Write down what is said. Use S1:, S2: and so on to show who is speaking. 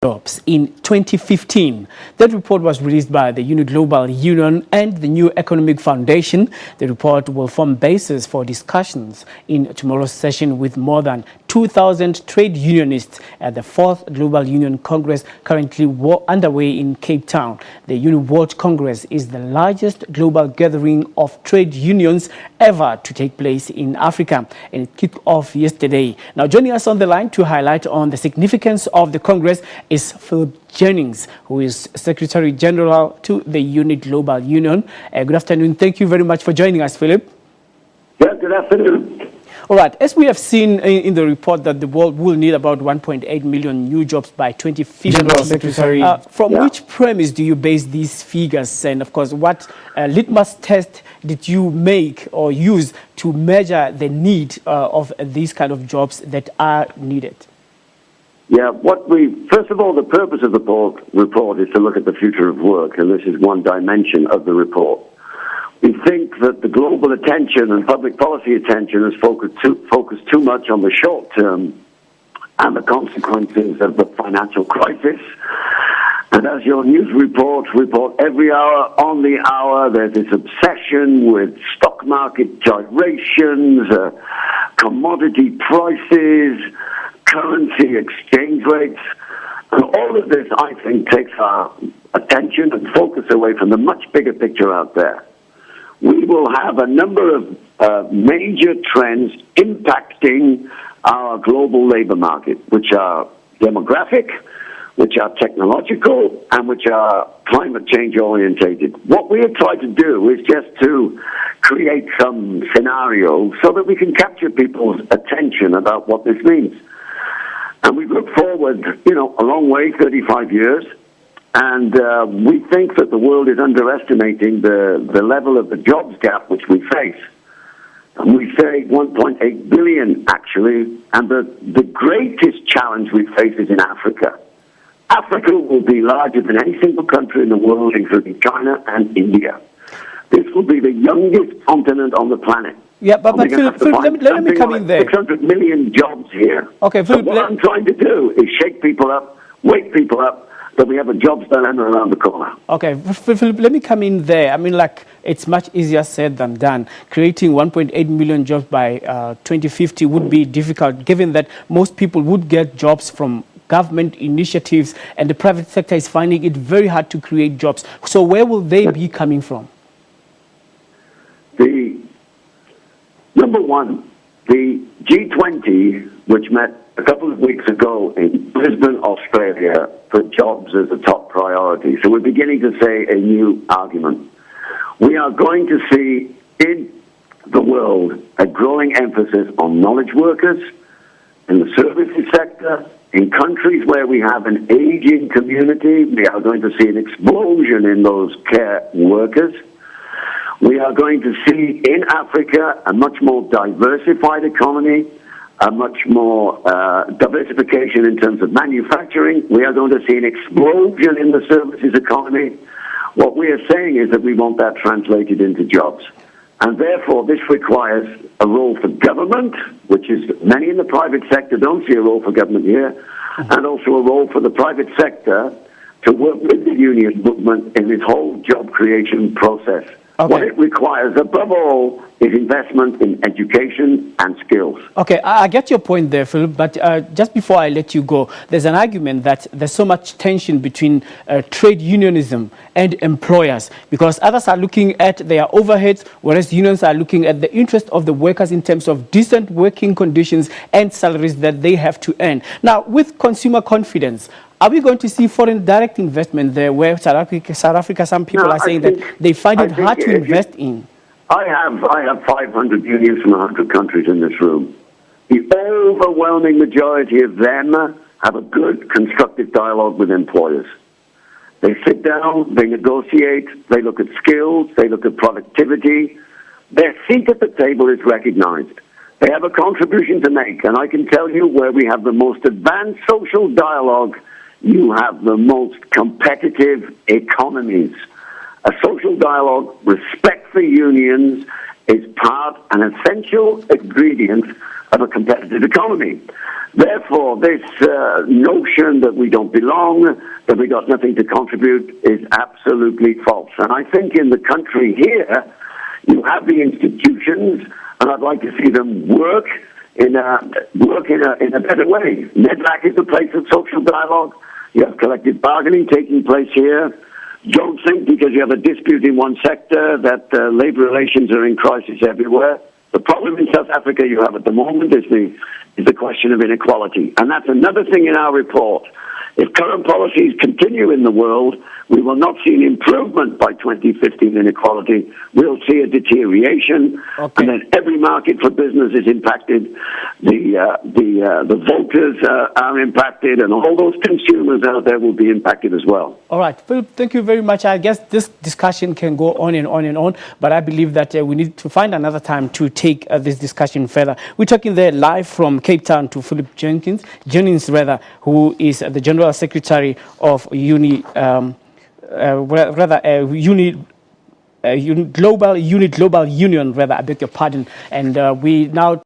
S1: jobs in 2015. That report was released by the Uni Global Union and the New Economic Foundation. The report will form basis for discussions in tomorrow's session with more than 2,000 trade unionists at the 4th Global Union Congress currently underway in Cape Town. The Uni World Congress is the largest global gathering of trade unions ever to take place in Africa, and it kicked off yesterday. Now, joining us on the line to highlight on the significance of the Congress is Philip Jennings, who is Secretary General to the Uni Global Union. Good afternoon. Thank you very much for joining us, Philip.
S2: Yeah, good afternoon.
S1: All right. As we have seen in the report that the world will need about 1.8 million new jobs by 2050.
S2: General Secretary.
S1: From which premise do you base these figures? And of course, what litmus test did you make or use to measure the need of these kind of jobs that are needed?
S2: Yeah, first of all, the purpose of the report is to look at the future of work, and this is one dimension of the report. We think that the global attention and public policy attention is focused too much on the short term and the consequences of the financial crisis. And as your news reports report every hour on the hour, there's this obsession with stock market gyrations, commodity prices, currency exchange rates. And all of this, I think, takes our attention and focus away from the much bigger picture out there. We will have a number of major trends impacting our global labor market, which are demographic, which are technological, and which are climate change orientated. What we have tried to do is just to create some scenarios so that we can capture people's attention about what this means. And we've looked forward, a long way, 35 years, and we think that the world is underestimating the level of the jobs gap which we face. And we say 1.8 billion, actually, and the greatest challenge we face is in Africa. Africa will be larger than any single country in the world, including China and India. This will be the youngest continent on the planet.
S1: Yeah, but Philip, let me come in there.
S2: 600 million jobs here.
S1: Okay, Philip,
S2: so what I'm trying to do is shake people up, wake people up, that we have a jobs dilemma around the corner.
S1: Okay, Philip, let me come in there. I mean, it's much easier said than done. Creating 1.8 million jobs by 2050 would be difficult, given that most people would get jobs from government initiatives, and the private sector is finding it very hard to create jobs. So where will they be coming from?
S2: Number one, the G20, which met a couple of weeks ago in Brisbane, Australia, put jobs as a top priority. So we're beginning to say a new argument. We are going to see in the world a growing emphasis on knowledge workers in the services sector. In countries where we have an aging community, we are going to see an explosion in those care workers. We are going to see in Africa a much more diversified economy, a much more diversification in terms of manufacturing. We are going to see an explosion in the services economy. What we are saying is that we want that translated into jobs. And therefore, this requires a role for government, which is many in the private sector don't see a role for government here, and also a role for the private sector to work with the union movement in this whole job creation process. Okay. What it requires, above all, is investment in education and skills.
S1: Okay, I get your point there, Philip, but just before I let you go, there's an argument that there's so much tension between trade unionism and employers, because others are looking at their overheads, whereas unions are looking at the interest of the workers in terms of decent working conditions and salaries that they have to earn. Now, with consumer confidence, are we going to see foreign direct investment there, where South Africa, some people are saying that they find it hard to invest in?
S2: I have 500 unions from 100 countries in this room. The overwhelming majority of them have a good, constructive dialogue with employers. They sit down, they negotiate, they look at skills, they look at productivity. Their seat at the table is recognized. They have a contribution to make, and I can tell you where we have the most advanced social dialogue, you have the most competitive economies. A social dialogue, respect for unions, is an essential ingredient of a competitive economy. Therefore, this notion that we don't belong, that we got nothing to contribute, is absolutely false. And I think in the country here, you have the institutions, and I'd like to see them work in a better way. NEDLAC is a place of social dialogue. You have collective bargaining taking place here. Don't think because you have a dispute in one sector that labor relations are in crisis everywhere. The problem in South Africa you have at the moment is the question of inequality. And that's another thing in our report. If current policies continue in the world, we will not see an improvement by 2015 in equality. We'll see a deterioration, and then every market for business is impacted. The voters are impacted, and all those consumers out there will be impacted as well.
S1: All right, Philip, thank you very much. I guess this discussion can go on and on and on, but I believe that we need to find another time to take this discussion further. We're talking there live from Cape Town to Philip Jennings, who is the General Secretary of Uni Global Union, I beg your pardon. And we now